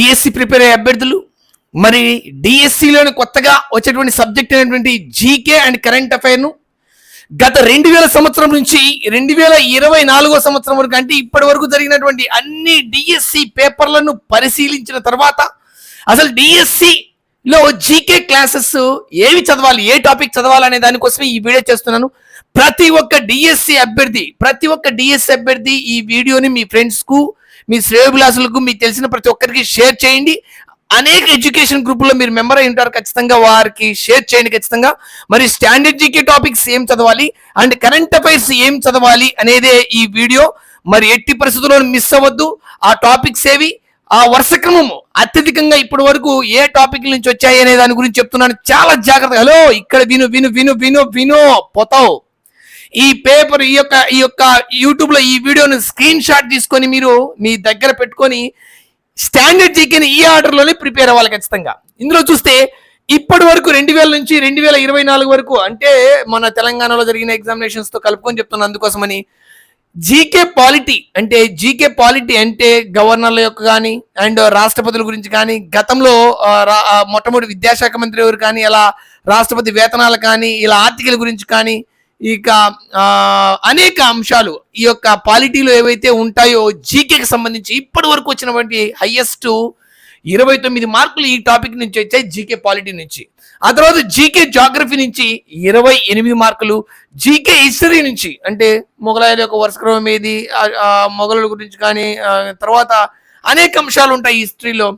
DSC prepare అయ్యే అభ్యర్థులు, మరి డిఎస్సిలోని కొత్తగా వచ్చేటువంటి సబ్జెక్ట్ అయినటువంటి జీకే అండ్ కరెంట్ అఫైర్ను గత 2000 సంవత్సరం నుంచి 2024 సంవత్సరం వరకు, అంటే ఇప్పటి వరకు జరిగినటువంటి అన్ని డిఎస్సి పేపర్లను పరిశీలించిన తర్వాత అసలు డిఎస్సిలో జీకే క్లాసెస్ ఏవి చదవాలి, ఏ టాపిక్ చదవాలి అనే దానికోసమే ఈ వీడియో చేస్తున్నాను. ప్రతి ఒక్క డిఎస్సి అభ్యర్థి ఈ వీడియోని మీ ఫ్రెండ్స్కు, మీ శ్రేయోభిలాషులకు, మీకు తెలిసిన ప్రతి ఒక్కరికి షేర్ చేయండి. అనేక ఎడ్యుకేషన్ గ్రూపుల్లో మీరు మెంబర్ అయి ఉంటారు, ఖచ్చితంగా వారికి షేర్ చేయండి ఖచ్చితంగా. మరి స్టాండర్డ్ జీకే టాపిక్స్ ఏం చదవాలి అండ్ కరెంట్ అఫైర్స్ ఏం చదవాలి అనేదే ఈ వీడియో. మరి ఎట్టి పరిస్థితుల్లో మిస్ అవ్వద్దు. ఆ టాపిక్స్ ఏవి, ఆ వరుస క్రమము అత్యధికంగా ఇప్పటి వరకు ఏ టాపిక్ నుంచి వచ్చాయి అనే దాని గురించి చెప్తున్నాను. చాలా జాగ్రత్తగా హలో ఇక్కడ విను విను విను విను విను పోతావు. ఈ పేపర్ ఈ యొక్క యూట్యూబ్ లో ఈ వీడియోను స్క్రీన్ షాట్ తీసుకొని మీరు మీ దగ్గర పెట్టుకొని స్టాండర్డ్ జీకేని ఈ ఆర్డర్లోనే ప్రిపేర్ అవ్వాలి ఖచ్చితంగా. ఇందులో చూస్తే ఇప్పటి వరకు 2000 నుంచి 2024 వరకు, అంటే మన తెలంగాణలో జరిగిన ఎగ్జామినేషన్స్ తో కలుపుకొని చెప్తున్నా అందుకోసమని. జీకే పాలిటీ అంటే గవర్నర్ల యొక్క కానీ అండ్ రాష్ట్రపతుల గురించి కానీ, గతంలో మొట్టమొదటి విద్యాశాఖ మంత్రి ఎవరు కానీ, ఇలా రాష్ట్రపతి వేతనాలు కానీ, ఇలా ఆర్టికల్ గురించి కానీ, ఇక అనేక అంశాలు ఈ యొక్క పాలిటీలో ఏవైతే ఉంటాయో జీకేకి సంబంధించి ఇప్పటి వరకు వచ్చినటువంటి హైయెస్ట్ 29 మార్కులు ఈ టాపిక్ నుంచి వచ్చాయి జీకే పాలిటీ నుంచి. ఆ తర్వాత జీకే జాగ్రఫీ నుంచి 28 మార్కులు, జీకే హిస్టరీ నుంచి అంటే మొఘలాయుల యొక్క వరుసక్రమం ఏది, మొఘలుల గురించి కానీ, తర్వాత అనేక అంశాలు ఉంటాయి హిస్టరీలో,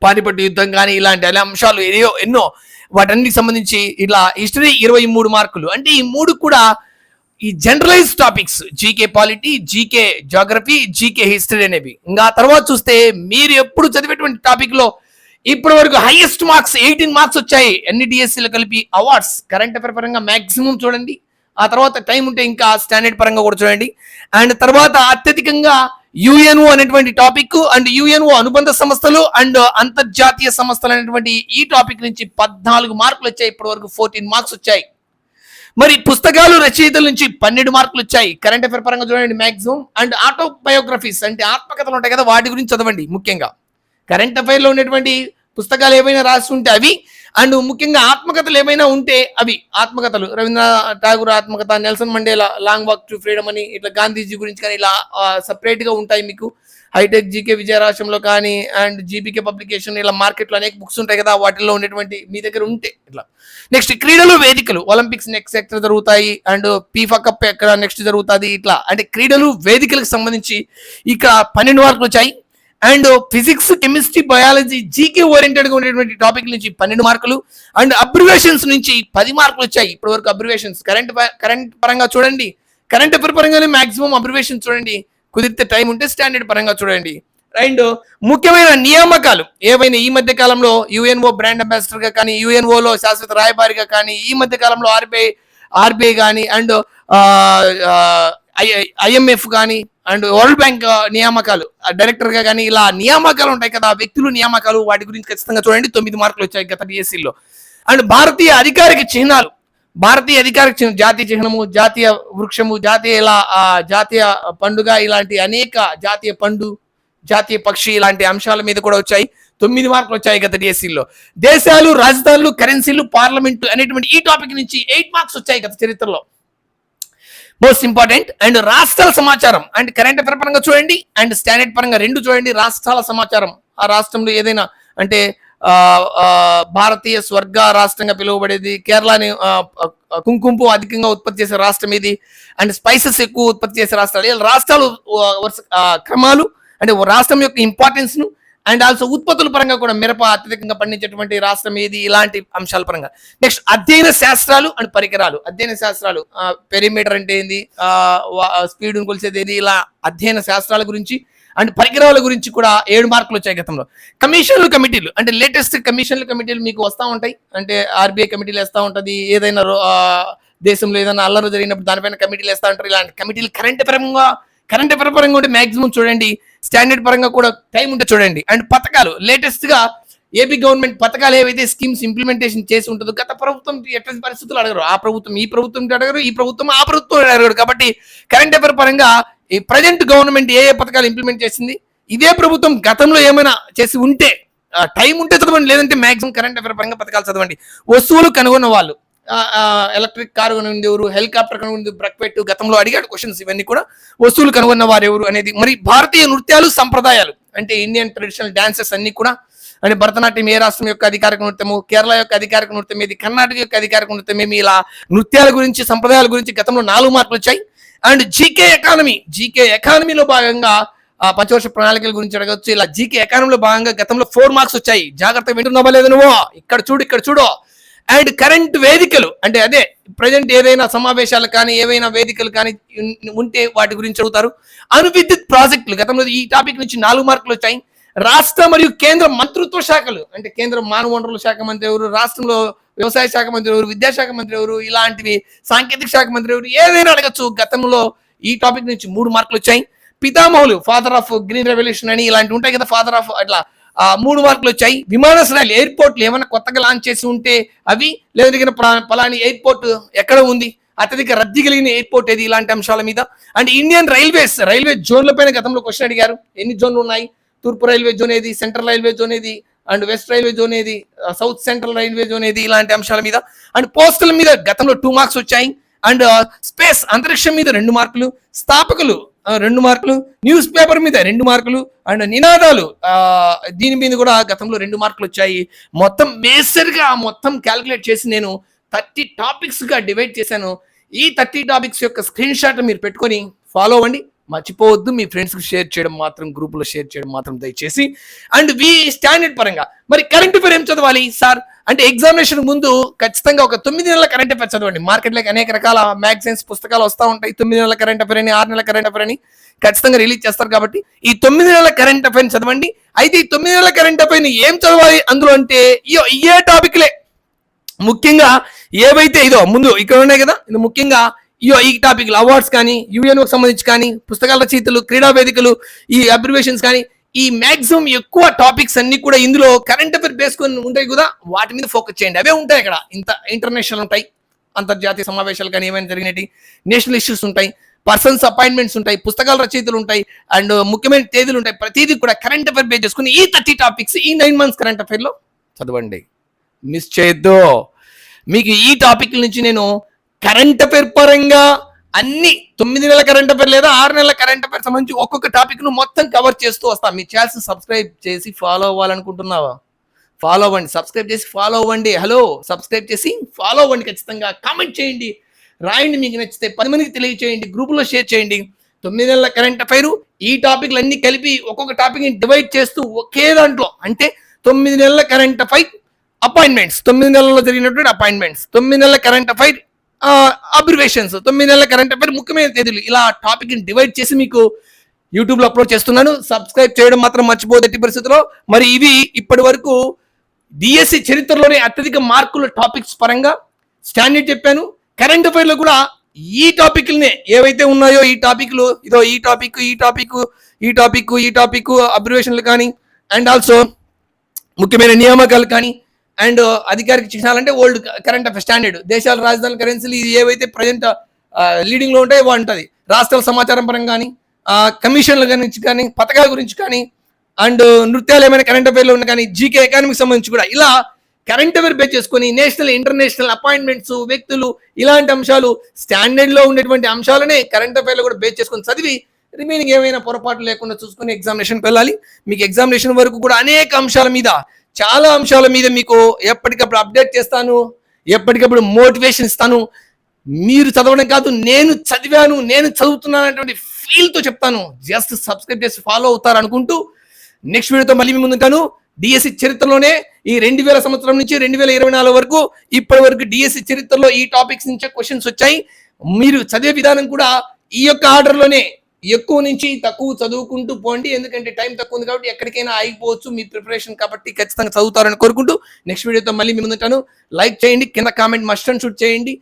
పానిపట్టు యుద్ధం కానీ, ఇలాంటి అనే అంశాలు ఎన్నో వాటన్నిటికి సంబంధించి ఇట్లా హిస్టరీ 23 మార్కులు. అంటే ఈ మూడు కూడా ఈ generalize topics, GK polity, GK geography, GK history అనేవి. ఇంకా తర్వాత చూస్తే మీరు ఎప్పుడు చదివేటువంటి టాపిక్ లో ఇప్పటి వరకు హైయెస్ట్ మార్క్స్ 18 మార్క్స్ వచ్చాయి అన్ని డిఎస్సీలు కలిపి. అవార్డ్స్ కరెంట్ అఫైర్ పరంగా మాక్సిమం చూడండి, ఆ తర్వాత టైం ఉంటే ఇంకా స్టాండర్డ్ పరంగా కూడా చూడండి. అండ్ తర్వాత అత్యధికంగా యుఎన్ఓ అనేటువంటి టాపిక్ అండ్ యుఎన్ఓ అనుబంధ సంస్థలు అండ్ అంతర్జాతీయ సంస్థలు అనేటువంటి ఈ టాపిక్ నుంచి 14 మార్కులు వచ్చాయి. ఇప్పటి వరకు 14 మార్క్స్ వచ్చాయి. మరి పుస్తకాలు రచయితల నుంచి 12 మార్కులు వచ్చాయి. కరెంట్ అఫైర్ పరంగా చూడండి మాక్సిమం. అండ్ ఆటోబయోగ్రఫీస్ అంటే ఆత్మకథలు ఉంటాయి కదా, వాటి గురించి చదవండి ముఖ్యంగా. కరెంట్ అఫైర్ లో ఉన్నటువంటి పుస్తకాలు ఏమైనా రాసి ఉంటే అవి, అండ్ ముఖ్యంగా ఆత్మకథలు ఏమైనా ఉంటే అవి. ఆత్మకథలు రవీంద్రనాథ్ ఠాగూర్ ఆత్మకథ, Nelson Mandela long walk to freedom అని, ఇట్లా గాంధీజీ గురించి కానీ ఇలా సపరేట్ గా ఉంటాయి మీకు. హైటెక్ జీకే విజయరాశంలో కానీ అండ్ జీపీకే పబ్లికేషన్, ఇలా మార్కెట్లో అనేక బుక్స్ ఉంటాయి కదా, వాటిల్లో ఉన్నటువంటి మీ దగ్గర ఉంటే ఇట్లా. నెక్స్ట్ క్రీడలు వేదికలు, ఒలింపిక్స్ నెక్స్ట్ ఎక్కడ జరుగుతాయి అండ్ పీఫా కప్ ఎక్కడ నెక్స్ట్ జరుగుతుంది, ఇట్లా అంటే క్రీడలు వేదికలకు సంబంధించి ఇక్కడ 12 మార్కులు వచ్చాయి. And physics, chemistry, biology, GK oriented గా ఉండేటువంటి టాపిక్ నుంచి 12 మార్కులు. అండ్ అబ్రివేషన్స్ నుంచి 10 మార్కులు వచ్చాయి ఇప్పటి వరకు. అబ్రివేషన్స్ కరెంట్ పరంగా చూడండి, కరెంట్ అఫైర్ పరంగానే మాక్సిమం అబ్రివేషన్ చూడండి, కుదిరితే టైం ఉంటే స్టాండర్డ్ పరంగా చూడండి. అండ్ ముఖ్యమైన నియామకాలు ఏవైనా ఈ మధ్య కాలంలో యుఎన్ఓ బ్రాండ్ అంబాసిడర్ గా కానీ, యుఎన్ఓలో శాశ్వత రాయబారిగా కానీ, ఈ మధ్య కాలంలో ఆర్బీఐ కానీ అండ్ ఐఎంఎఫ్ కానీ అండ్ వరల్డ్ బ్యాంక్ నియామకాలు డైరెక్టర్ గా కానీ, ఇలా నియామకాలు ఉంటాయి కదా, వ్యక్తులు నియామకాలు, వాటి గురించి ఖచ్చితంగా చూడండి. 9 మార్కులు వచ్చాయి గత డిఎస్సీలో. అండ్ భారతీయ అధికారిక చిహ్నాలు, జాతీయ చిహ్నము, జాతీయ వృక్షము, జాతీయ పండుగ, ఇలాంటి అనేక జాతీయ పండు, జాతీయ పక్షి, ఇలాంటి అంశాల మీద కూడా వచ్చాయి. 9 మార్కులు వచ్చాయి గత డిఎస్సీలో. దేశాలు, రాజధానులు, కరెన్సీలు, పార్లమెంటు అనేటువంటి ఈ టాపిక్ నుంచి 8 మార్క్స్ వచ్చాయి గత చరిత్రలో. Most important. అండ్ రాష్ట్రాల సమాచారం అండ్ కరెంట్ అఫైర్ పరంగా చూడండి అండ్ స్టాండర్డ్ పరంగా రెండు చూడండి. రాష్ట్రాల సమాచారం, ఆ రాష్ట్రంలో ఏదైనా అంటే భారతీయ స్వర్గ రాష్ట్రంగా పిలువబడేది, కేరళని కుంకుమ అధికంగా ఉత్పత్తి చేసే రాష్ట్రం ఇది, అండ్ స్పైసెస్ ఎక్కువ ఉత్పత్తి చేసే రాష్ట్రాలు. రాష్ట్రాలు క్రమాలు అంటే రాష్ట్రం యొక్క ఇంపార్టెన్స్ ను అండ్ ఆల్సో ఉత్పత్తుల పరంగా కూడా మిరప అత్యధికంగా పండించేటువంటి రాష్ట్రం ఏది, ఇలాంటి అంశాల పరంగా. నెక్స్ట్ అధ్యయన శాస్త్రాలు అండ్ పరికరాలు. అధ్యయన శాస్త్రాలు పెరిమీటర్ అంటే ఏంది, స్పీడ్ కొలిసేది ఏది, ఇలా అధ్యయన శాస్త్రాల గురించి అండ్ పరికరాల గురించి కూడా 7 మార్కులు వచ్చాయి గతంలో. కమిషన్లు, కమిటీలు అంటే లేటెస్ట్ కమిటీలు మీకు వస్తూ ఉంటాయి. అంటే ఆర్బీఐ కమిటీలు వేస్తూ ఉంటుంది, ఏదైనా దేశంలో ఏదైనా అల్లరి జరిగినప్పుడు దానిపైన కమిటీలు వేస్తూ ఉంటారు. ఇలాంటి కమిటీలు కరెంట్ అఫైర్ పరంగా ఉంటే మాక్సిమం చూడండి, స్టాండర్డ్ పరంగా కూడా టైం ఉంటే చూడండి. అండ్ పథకాలు, లేటెస్ట్ గా ఏపీ గవర్నమెంట్ పథకాలు ఏవైతే స్కీమ్స్ ఇంప్లిమెంటేషన్ చేసి ఉంటుందో, గత ప్రభుత్వం ఎట్లాంటి పరిస్థితులు అడగరు, ఆ ప్రభుత్వం ఈ ప్రభుత్వం అడగరు, ఈ ప్రభుత్వం ఆ ప్రభుత్వం అడగరు. కాబట్టి కరెంట్ అఫైర్ పరంగా ఈ ప్రజెంట్ గవర్నమెంట్ ఏ పథకాలు ఇంప్లిమెంట్ చేసింది, ఇదే ప్రభుత్వం గతంలో ఏమైనా చేసి ఉంటే టైం ఉంటే చదవండి, లేదంటే మాక్సిమం కరెంట్ అఫేర్ పరంగా పథకాలు చదవండి. వస్తువులు కనుగొన్న వాళ్ళు, ఎలక్ట్రిక్ కారు కనుగొంది ఎవరు, హెలికాప్టర్ కనుగొంది బ్రక్పెట్, గతంలో అడిగాడు క్వశ్చన్స్. ఇవన్నీ కూడా వస్తువులు కనుగొన్న వారు ఎవరు అనేది. మరి భారతీయ నృత్యాలు సంప్రదాయాలు అంటే ఇండియన్ ట్రెడిషనల్ డాన్సెస్ అన్ని కూడా అంటే భరతనాట్యం ఏ రాష్ట్రం యొక్క అధికారిక నృత్యము, కేరళ యొక్క అధికారిక నృత్యం ఏది, కర్ణాటక యొక్క అధికారిక నృత్యం ఏమి, ఇలా నృత్యాల గురించి సంప్రదాయాల గురించి గతంలో 4 మార్కులు వచ్చాయి. అండ్ జీకే ఎకానమీలో భాగంగా పంచవర్ష ప్రణాళికల గురించి అడగచ్చు. ఇలా జీకే ఎకానమీలో భాగంగా గతంలో 4 మార్క్స్ వచ్చాయి. జాగ్రత్తగా వింటున్నావా లేదు నువ్వు? ఇక్కడ చూడు. అండ్ కరెంట్ వేదికలు అంటే అదే ప్రజెంట్ ఏదైనా సమావేశాలు కానీ ఏవైనా వేదికలు కానీ ఉంటే వాటి గురించి అడుగుతారు. అణువిద్యుత్ ప్రాజెక్టులు గతంలో ఈ టాపిక్ నుంచి 4 మార్కులు వచ్చాయి. రాష్ట్ర మరియు కేంద్ర మంత్రిత్వ శాఖలు అంటే కేంద్ర మానవ వనరుల శాఖ మంత్రి ఎవరు, రాష్ట్రంలో వ్యవసాయ శాఖ మంత్రి ఎవరు, విద్యాశాఖ మంత్రి ఎవరు, ఇలాంటివి సాంకేతిక శాఖ మంత్రి ఎవరు, ఏదైనా అడగచ్చు. గతంలో ఈ టాపిక్ నుంచి 3 మార్కులు వచ్చాయి. పితామహులు, ఫాదర్ ఆఫ్ గ్రీన్ రెవల్యూషన్ అని ఇలాంటివి ఉంటాయి కదా, ఫాదర్ ఆఫ్ అట్లా 3 మార్కులు వచ్చాయి. విమానాశ్రయాలు, ఎయిర్పోర్ట్లు ఏమైనా కొత్తగా లాంచ్ చేసి ఉంటే అవి, లేదంటే పలాని ఎయిర్పోర్ట్ ఎక్కడ ఉంది, అత్యధిక రద్దీ కలిగిన ఎయిర్పోర్ట్ ఏది, ఇలాంటి అంశాల మీద. అండ్ ఇండియన్ రైల్వే జోన్ల పైన గతంలో క్వశ్చన్ అడిగారు. ఎన్ని జోన్లు ఉన్నాయి, తూర్పు రైల్వే జోన్ ఏది, సెంట్రల్ రైల్వే జోన్ ఏది, అండ్ వెస్ట్ రైల్వే జోన్ ఏది, సౌత్ సెంట్రల్ రైల్వే జోన్ ఏది, ఇలాంటి అంశాల మీద. అండ్ పోస్టల్ మీద గతంలో 2 మార్క్స్ వచ్చాయి. అండ్ స్పేస్ అంతరిక్షం మీద 2 మార్కులు, స్థాపకులు 2 మార్కులు, న్యూస్ పేపర్ మీద 2 మార్కులు, అండ్ నినాదాలు దీని మీద కూడా గతంలో 2 మార్కులు వచ్చాయి. మొత్తం మేజర్గా మొత్తం క్యాలిక్యులేట్ చేసి నేను 30 టాపిక్స్ గా డివైడ్ చేశాను. ఈ 30 టాపిక్స్ యొక్క స్క్రీన్ షాట్ మీరు పెట్టుకొని ఫాలో అవ్వండి. మర్చిపోవద్దు, మీ ఫ్రెండ్స్కి షేర్ చేయడం మాత్రం, గ్రూపులో షేర్ చేయడం మాత్రం దయచేసి. అండ్ స్టాండర్డ్ పరంగా మరి కరెంట్ అఫేర్ ఏం చదవాలి సార్ అంటే ఎగ్జామినేషన్ ముందు ఖచ్చితంగా ఒక 9 నెలల కరెంట్ అఫేర్ చదవండి. మార్కెట్లోకి అనేక రకాల మ్యాగజైన్స్ పుస్తకాలు వస్తూ ఉంటాయి. 9 నెలల కరెంట్ అఫేర్ అని, 6 నెలల కరెంట్ అఫేర్ అని ఖచ్చితంగా రిలీజ్ చేస్తారు. కాబట్టి ఈ 9 నెలల కరెంట్ అఫేర్ చదవండి. అయితే ఈ 9 నెలల కరెంట్ అఫేర్ని ఏం చదవాలి అందులో అంటే ఏ టాపిక్లే ముఖ్యంగా ఏవైతే ఇదో ముందు ఇక్కడ ఉన్నాయి కదా, ఇది ముఖ్యంగా ఈ టాపిక్లు అవార్డ్స్ కానీ, యుఎన్ఓకి సంబంధించి కానీ, పుస్తకాల రచయితలు, క్రీడా వేదికలు, ఈ అబ్రివేషన్స్ కానీ, ఈ మాక్సిమం ఎక్కువ టాపిక్స్ అన్ని కూడా ఇందులో కరెంట్ అఫేర్ బేస్కొని ఉంటాయి కదా, వాటి మీద ఫోకస్ చేయండి. అవే ఉంటాయి ఇక్కడ. ఇంటర్నేషనల్ ఉంటాయి, అంతర్జాతీయ సమావేశాలు కానీ ఏమైనా జరిగినవి, నేషనల్ ఇష్యూస్ ఉంటాయి, పర్సన్స్ అపాయింట్మెంట్స్ ఉంటాయి, పుస్తకాల రచయితలు ఉంటాయి, అండ్ ముఖ్యమైన తేదీలు ఉంటాయి. ప్రతిదీ కూడా కరెంట్ అఫేర్ బేస్ చేసుకుని ఈ 30 టాపిక్స్ ఈ 9 మంత్స్ కరెంట్ అఫేర్లో చదవండి. మిస్ చేయొద్దు. మీకు ఈ టాపిక్ నుంచి నేను కరెంట్ అఫేర్ పరంగా అన్ని 9 నెలల కరెంట్ అఫేర్ లేదా 6 నెలల కరెంట్ అఫేర్ సంబంధించి ఒక్కొక్క టాపిక్ ను మొత్తం కవర్ చేస్తూ వస్తాను. మీ ఛానల్స్ సబ్స్క్రైబ్ చేసి ఫాలో అవ్వాలనుకుంటున్నావా? ఫాలో అవ్వండి, సబ్స్క్రైబ్ చేసి ఫాలో అవ్వండి. హలో, సబ్స్క్రైబ్ చేసి ఫాలో అవ్వండి. ఖచ్చితంగా కామెంట్ చేయండి, రాయండి, మీకు నచ్చితే 10 మందికి తెలియచేయండి, గ్రూపులో షేర్ చేయండి. 9 నెలల కరెంట్ అఫైర్ ఈ టాపిక్లు అన్ని కలిపి ఒక్కొక్క టాపిక్ ని డివైడ్ చేస్తూ ఒకే దాంట్లో అంటే 9 నెలల కరెంట్ అఫైర్ అపాయింట్మెంట్స్, 9 నెలల్లో జరిగినటువంటి అపాయింట్మెంట్స్, 9 నెలల కరెంట్ అఫైర్ అబ్రివేషన్స్, 9 నెలల కరెంట్ అఫైర్ ముఖ్యమైన తేదీలు, ఇలా టాపిక్ ని డివైడ్ చేసి మీకు యూట్యూబ్ లో అప్లోడ్ చేస్తున్నాను. సబ్స్క్రైబ్ చేయడం మాత్రం మర్చిపోదు ఎట్టి పరిస్థితుల్లో. మరి ఇవి ఇప్పటి వరకు డిఎస్సి చరిత్రలోనే అత్యధిక మార్కుల టాపిక్స్ పరంగా స్టాండర్డ్ చెప్పాను. కరెంట్ అఫైర్ లో కూడా ఈ టాపిక్లనే ఏవైతే ఉన్నాయో ఈ టాపిక్లు, ఇదో ఈ టాపిక్ అబ్రివేషన్లు కానీ, అండ్ ఆల్సో ముఖ్యమైన నియామకాలు కానీ, అండ్ అధికారిక చిహ్నాలు అంటే ఓల్డ్ కరెంట్ అఫేర్ స్టాండర్డ్, దేశాల రాజధాని కరెన్సీలు ఏవైతే ప్రజెంట్ లీడింగ్ లో ఉంటాయో ఉంటుంది, రాష్ట్రాల సమాచారం పరంగా కానీ, కమిషన్ల గురించి కానీ, పథకాల గురించి కానీ, అండ్ నృత్యాలు ఏమైనా కరెంట్ అఫేర్లో ఉన్న కానీ, జీకే ఎకానమీకి సంబంధించి కూడా ఇలా కరెంట్ అఫేర్ బేస్ చేసుకొని నేషనల్ ఇంటర్నేషనల్ అపాయింట్మెంట్స్, వ్యక్తులు, ఇలాంటి అంశాలు స్టాండర్డ్ లో ఉండేటువంటి అంశాలనే కరెంట్ అఫేర్ లో కూడా బేస్ చేసుకొని చదివి రిమైనింగ్ ఏమైనా పొరపాట్లు లేకుండా చూసుకొని ఎగ్జామినేషన్కి వెళ్ళాలి. మీకు ఎగ్జామినేషన్ వరకు కూడా అనేక అంశాల మీద, చాలా అంశాల మీద మీకు ఎప్పటికప్పుడు అప్డేట్ చేస్తాను, ఎప్పటికప్పుడు మోటివేషన్ ఇస్తాను. మీరు చదవడం కాదు, నేను చదివాను, నేను చదువుతున్నాను అనేటువంటి ఫీల్తో చెప్తాను. జస్ట్ సబ్స్క్రైబ్ చేసి ఫాలో అవుతారు అనుకుంటూ నెక్స్ట్ వీడియోతో మళ్ళీ మీ ముందుంటాను. డిఎస్సి చరిత్రలోనే ఈ 2000 సంవత్సరం నుంచి 2024 వరకు ఇప్పటి వరకు డిఎస్సి చరిత్రలో ఈ టాపిక్స్ నుంచే క్వశ్చన్స్ వచ్చాయి. మీరు చదివే విధానం కూడా ఈ యొక్క ఆర్డర్లోనే ఎక్కువ నుంచి తక్కువ చదువుకుంటూ పోండి. ఎందుకంటే టైం తక్కువ ఉంది కాబట్టి ఎక్కడికైనా ఆగిపోవచ్చు మీ ప్రిపరేషన్. కాబట్టి ఖచ్చితంగా చదువుతారని కోరుకుంటూ నెక్స్ట్ వీడియోతో మళ్ళీ మీ ముందుంటాను. లైక్ చేయండి, కింద కామెంట్ మస్ట్ అండ్ షూట్ చేయండి.